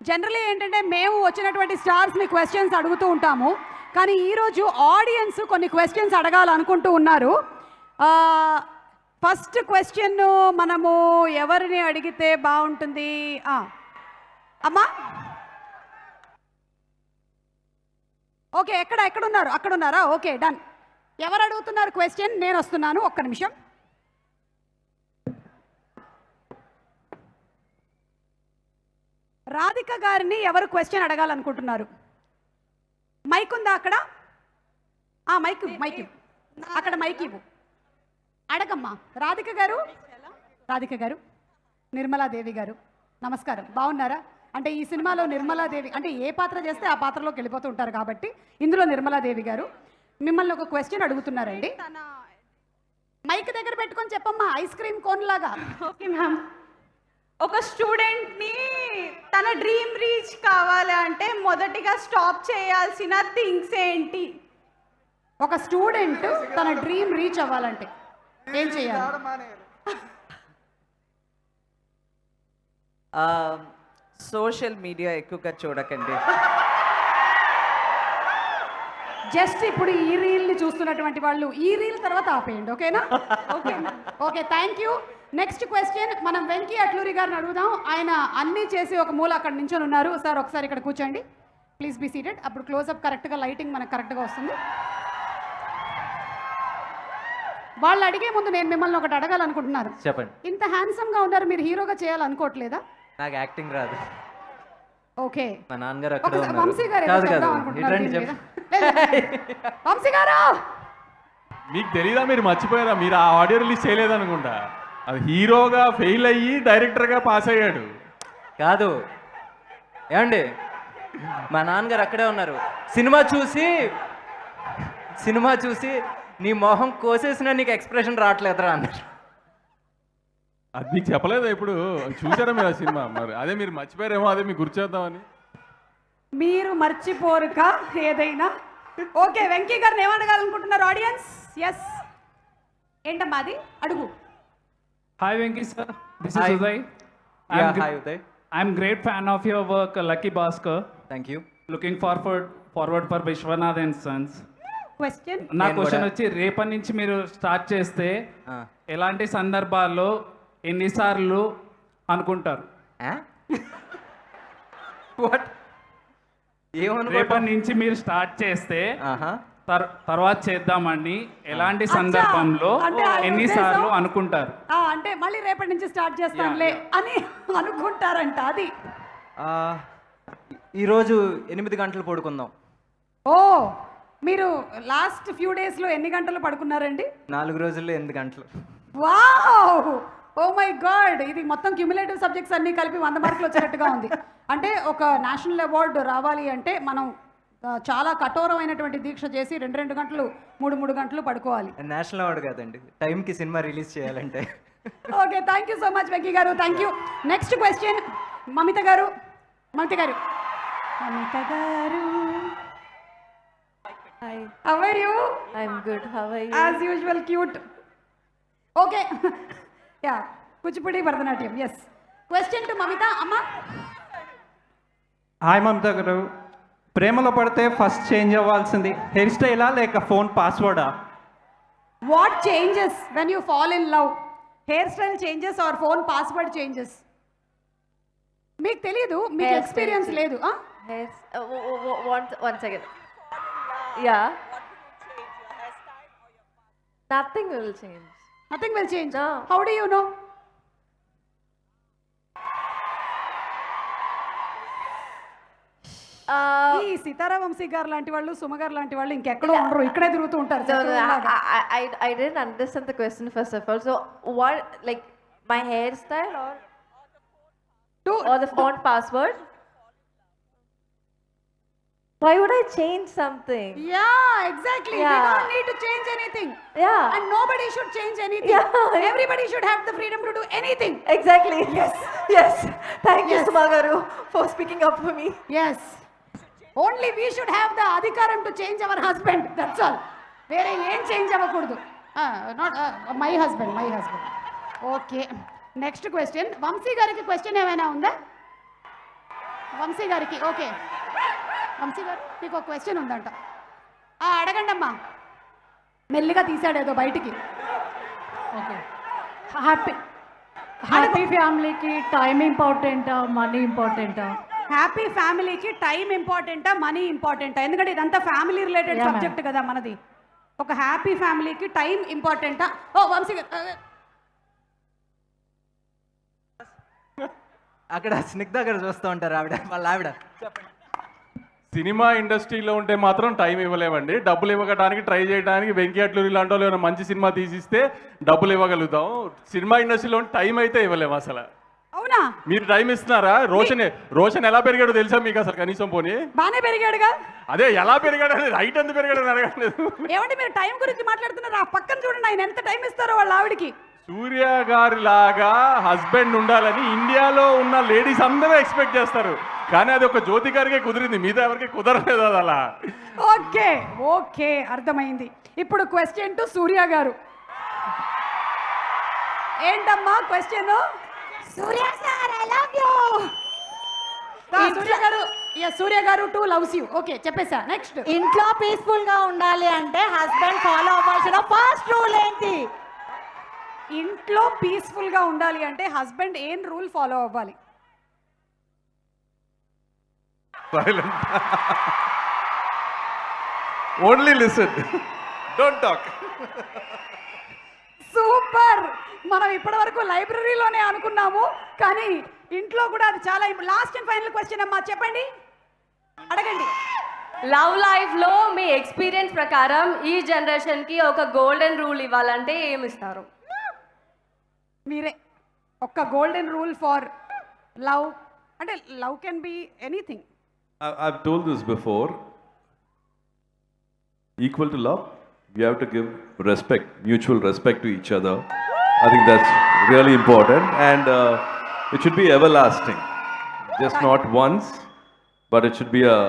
Generally ఏంటంటే మేము వచ్చినటువంటి స్టార్స్ని క్వశ్చన్స్ అడుగుతూ ఉంటాము, కానీ ఈరోజు ఆడియన్స్ కొన్ని క్వశ్చన్స్ అడగాలనుకుంటూ ఉన్నారు. ఫస్ట్ క్వశ్చన్ మనము ఎవరిని అడిగితే బాగుంటుంది? అమ్మా ఓకే, ఎక్కడున్నారు? అక్కడున్నారా? Okay, done. ఎవరు అడుగుతున్నారు క్వశ్చన్? నేను వస్తున్నాను, ఒక్క నిమిషం. రాధిక గారిని ఎవరు క్వశ్చన్ అడగాలనుకుంటున్నారు? మైక్ ఉందా అక్కడ? మైక్ అక్కడ మైక్ ఇవ్వు. అడగమ్మా. రాధిక గారు, నిర్మలాదేవి గారు, నమస్కారం. బాగున్నారా? అంటే ఈ సినిమాలో నిర్మలాదేవి అంటే ఏ పాత్ర చేస్తే ఆ పాత్రలోకి వెళ్ళిపోతూ ఉంటారు కాబట్టి ఇందులో నిర్మలాదేవి గారు మిమ్మల్ని ఒక క్వశ్చన్ అడుగుతున్నారండి. మైక్ దగ్గర పెట్టుకొని చెప్పమ్మా, ఐస్ క్రీమ్ కోన్ లాగా. Okay ma'am. ఒక స్టూడెంట్ని తన డ్రీమ్ రీచ్ కావాలి అంటే మొదటిగా స్టాప్ చేయాల్సిన థింగ్స్ ఏంటి? ఒక స్టూడెంట్ తన డ్రీమ్ రీచ్ అవ్వాలంటే ఏం చేయాలి? సోషల్ మీడియా ఎక్కువగా చూడకండి. జస్ట్ ఇప్పుడు ఈ రీల్ని చూస్తున్నటువంటి వాళ్ళు ఈ రీల్ తర్వాత ఆపేయండి, ఓకేనా? Okay, thank you. Next question మనం వెంకీ అట్లూరి గారిని అడుగుదాం. ఆయన అన్నీ చేసి ఒక మూల అక్కడ నించొని ఉన్నారు. సార్ ఒకసారి ఇక్కడ కూర్చోండి, ప్లీజ్ బీ సీటెడ్. అప్పుడు క్లోజప్ కరెక్ట్గా, లైటింగ్ మనకు కరెక్ట్గా వస్తుంది. వాళ్ళు అడిగే ముందు నేను మిమ్మల్ని ఒకటి అడగాలనుకుంటున్నారు. చెప్పండి. ఇంత హ్యాండ్సమ్గా ఉన్నారు, మీరు హీరోగా చేయాలనుకోవట్లేదా? నాకు యాక్టింగ్ రాదు. ఓకే, మా నాన్నగారు అక్కడ ఉన్నారు. వంశీ గారు వంశీ గారు, మీకు తెలీదా? మీరు మర్చిపోయారా? మీరు ఆ ఆడియో రిలీజ్ చేయలేదనుకుంటా. అది హీరోగా ఫెయిల్ అయ్యి డైరెక్టర్గా పాస్ అయ్యాడు. కాదు ఏమండి, మా నాన్నగారు అక్కడే ఉన్నారు. సినిమా చూసి నీ మొహం కోసేసినా నీకు ఎక్స్ప్రెషన్ రావట్లేదురా అన్నారు. అది మీకు చెప్పలేదా? ఇప్పుడు చూసారా మీరు ఆ సినిమా? మరి అదే మీరు మర్చిపోయారేమో, అదే మీకు గుర్తు చేద్దామని. మీరు మర్చిపోరుక ఏదైనా. ఓకే, వెంకీ గారిని ఏమడగాలనుకుంటున్నారు ఆడియన్స్? ఎస్, ఏంటమ్మా అది? అడుగు. Hi Venki sir, this Hi. is Uday. Hi Uday. I'm great fan of your work, Lucky Bhaskar. Thank you. Looking forward for Vishwanath and Sons. Question నా నేను క్వశ్చన్ కూడా. వచ్చి రేపటి నుంచి మీరు స్టార్ట్ చేస్తే ఎలాంటి సందర్భాల్లో ఎన్నిసార్లు అనుకుంటారు? వాట్? రేపటి నుంచి మీరు స్టార్ట్ చేస్తే తర్వాత చేద్దామని ఎలాంటి సందర్భంలో అంటే ఆ ఎన్నిసార్లు ఉద్దేశం- అనుకుంటారు? అంటే మళ్ళీ రేపటి నుంచి స్టార్ట్ చేస్తానులే అని అనుకుంటారంట. అది ఈరోజు 8 గంటలు పడుకుందాం. ఓ, మీరు లాస్ట్ ఫ్యూ డేస్లో ఎన్ని గంటలు పడుకున్నారండి? 4 రోజుల్లో 8 గంటలు. వావ్, ఓ మై గాడ్, ఇది మొత్తం క్యుములేటివ్ సబ్జెక్ట్స్ అన్నీ కలిపి 100 మార్కులు వచ్చినట్టుగా ఉంది. అంటే ఒక నేషనల్ అవార్డు రావాలి అంటే మనం చాలా కఠోరమైనటువంటి దీక్ష చేసి 2 గంటలు 3 గంటలు పడుకోవాలి. నేషనల్ అవార్డు కాదండి, టైంకి సినిమా రిలీజ్ చేయాలంటే. Okay, thank you so much Venky garu, thank you. Next question Mamitha garu. Hi, how are you? I'm good. How are you? As usual cute. Okay, yeah, Kuchipudi Bharatanatyam. Yes, question to Mamitha. అమ్మా. హాయ్ మమతా గారు, ప్రేమలో పడితే first change అవ్వాల్సింది hair స్టైలా లేక phone పాస్వర్డా? What changes when you fall in love? Hair style changes or phone password changes? మీకు తెలీదు, మీకు Hair ఎక్స్పీరియన్స్ style లేదు. Yes. One second. Yeah. Nothing will change. Nothing will change. No. How do you know? ఈ సీతారా వంశీ గారు లాంటి వాళ్ళు, సుమ గారు లాంటి వాళ్ళు ఇంకెక్కడో ఉండరు, ఇక్కడే తిరుగుతూ ఉంటారు. No, I didn't understand the question first of all. So what, like my hairstyle or the phone password? Why would I change something? Yeah, exactly. We Yeah. don't need to change anything. Yeah. And nobody should change anything. Yeah. Everybody should have the freedom to do anything. Exactly. Yes. Thank you, Yes. Suma garu, for speaking up for me. Yes. Only we should have the adhikaram to change our husband. That's all. Vere em change avakudadu. Not my husband. Okay. Next question. Vamsi gariki question ఏమైనా ఉందా? వంశీ గారికి okay. Vamsi గారు మీకు ఒక question ఉందంట. అడగండి అమ్మా. మెల్లిగా తీసాడు ఏదో బయటికి. ఓకే. హ్యాపీ ఫ్యామిలీకి టైం ఇంపార్టెంటా మనీ ఇంపార్టెంటా? హ్యాపీ ఫ్యామిలీకి టైం ఇంపార్టెంటా మనీ ఇంపార్టెంటా? ఎందుకంటే ఇదంతా ఫ్యామిలీ రిలేటెడ్ Yeah, సబ్జెక్ట్ కదా మనది. ఒక హ్యాపీ ఫ్యామిలీకి టైం ఇంపార్టెంటా? ఓ వంశీ గారు అక్కడ స్నిగ్ధ గారు చూస్తూ ఉంటారు వాళ్ళ ఆవిడ. సినిమా ఇండస్ట్రీలో ఉంటే మాత్రం టైం ఇవ్వలేమండి. డబ్బులు ఇవ్వడానికి ట్రై చేయడానికి వెంకీ అట్లూరి లాంటి వాళ్ళు ఏమైనా మంచి సినిమా తీసిస్తే డబ్బులు ఇవ్వగలుగుతాం. సినిమా ఇండస్ట్రీలో టైం అయితే ఇవ్వలేము అసలు. అవునా? మీరు టైం ఇస్తున్నారా? రోషన్ ఎలా పెరిగాడో తెలుసా మీకు అసలు కనీసం? పోనీ బాగానే పెరిగాడుగా. అదే ఎలా పెరిగాడు అనేది, హైట్ ఎంత పెరిగాడు అని అడగట్లేదు. ఏమంటే మీరు టైం గురించి మాట్లాడుతున్నారు, ఆ పక్కన చూడండి ఆయన ఎంత టైం ఇస్తారో వాళ్ళ ఆవిడికి. సూర్య గారి లాగా హస్బెండ్ ఉండాలని ఇండియాలో ఉన్న లేడీస్ అందరూ ఎక్స్పెక్ట్ చేస్తారు, కానీ అది ఒక జ్యోతి గారికే కుదిరింది, మిగతా ఎవరికి కుదరలేదు అది అలా. ఓకే ఓకే అర్థమైంది. ఇప్పుడు క్వశ్చన్ టు సూర్య గారు. ఏంటమ్మా question? Surya sir I love you. Surya garu too loves you. Okay చెప్పేసా. నెక్స్ట్. ఇంట్లో పీస్ఫుల్ గా ఉండాలి అంటే హస్బెండ్ ఫాలో అవ్వాల్సిన ఫస్ట్ రూల్ ఏంటి? ఇంట్లో పీస్ఫుల్ గా ఉండాలి అంటే హస్బెండ్ ఏం రూల్ ఫాలో అవ్వాలి? Only listen, don't talk. Super. మనం ఇప్పటి వరకు లైబ్రరీలోనే అనుకున్నాము, కానీ ఇంట్లో కూడా అది చాలా. లాస్ట్ అండ్ ఫైనల్ క్వశ్చన్ అమ్మా, చెప్పండి, అడగండి. లవ్ లైఫ్లో మీ ఎక్స్పీరియన్స్ ప్రకారం ఈ జనరేషన్కి ఒక గోల్డెన్ రూల్ ఇవ్వాలంటే ఏమి ఇస్తారు? మీరే ఒక్క గోల్డెన్ రూల్ ఫర్ లవ్. అంటే love can be anything. I've told this before. Equal to love, you have to give respect, mutual respect to each other. I think that's really important, and it should be everlasting. Just not once, but it should be a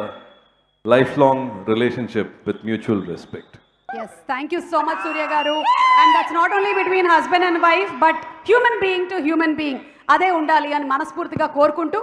lifelong relationship with mutual respect. Yes, thank you so much, Surya garu. And that's not only between husband and wife, but human being to human being. అదే ఉండాలి అని మనస్ఫూర్తిగా కోరుకుంటూ